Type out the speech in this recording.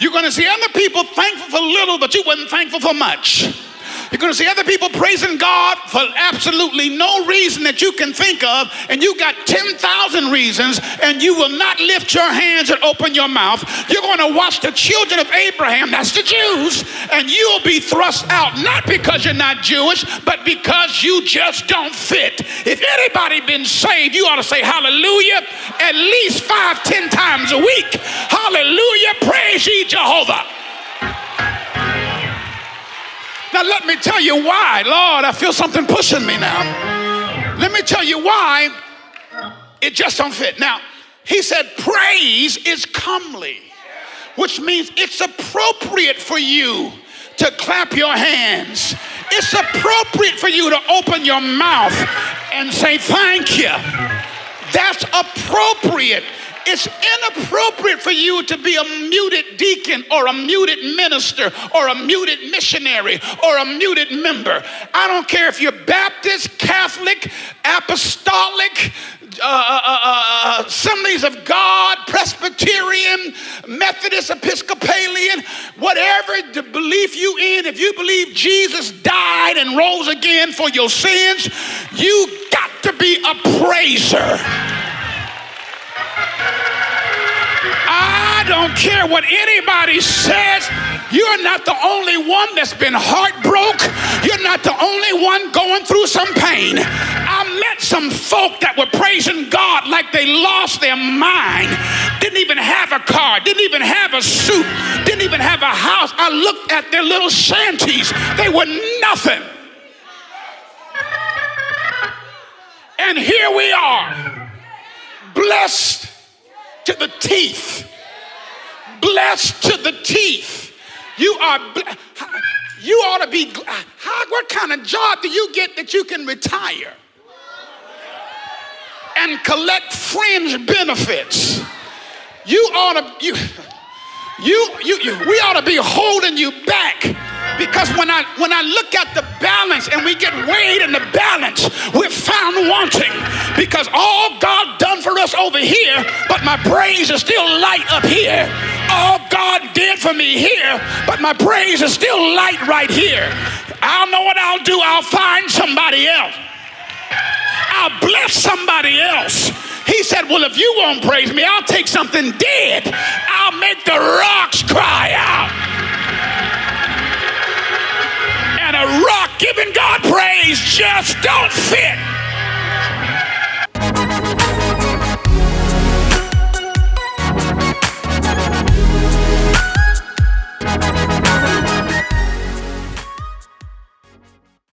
You're going to see other people thankful for little, but you wasn't thankful for much. You're going to see other people praising God for absolutely no reason that you can think of, and you got 10,000 reasons, and you will not lift your hands and open your mouth. You're going to watch the children of Abraham, that's the Jews, and you'll be thrust out, not because you're not Jewish, but because you just don't fit. If anybody been saved, you ought to say hallelujah at least 5-10 times a week. Hallelujah, praise ye Jehovah. Now let me tell you why. Lord, I feel something pushing me now. Let me tell you why it just don't fit. Now, he said praise is comely, which means it's appropriate for you to clap your hands. It's appropriate for you to open your mouth and say thank you. That's appropriate. It's inappropriate for you to be a muted deacon or a muted minister or a muted missionary or a muted member. I don't care if you're Baptist, Catholic, Apostolic, Assemblies of God, Presbyterian, Methodist, Episcopalian, whatever the belief you in. If you believe Jesus died and rose again for your sins, you got to be a praiser. I don't care what anybody says. You're not the only one that's been heartbroken. You're not the only one going through some pain. I met some folk that were praising God like they lost their mind. Didn't even have a car, didn't even have a suit, didn't even have a house. I looked at their little shanties. They were nothing. And here we are, blessed to the teeth. Blessed to the teeth. You ought to be, what kind of job do you get that you can retire and collect fringe benefits? We ought to be holding you back, because when I look at the balance and we get weighed in the balance, we're found wanting, because all God done for us over here, but my praise is still light up here. All God did for me here, but my praise is still light right here. I don't know what I'll do. I'll find somebody else. I'll bless somebody else. He said, well, if you won't praise me, I'll take something dead. I'll make the rocks cry out. And a rock giving God praise just don't fit.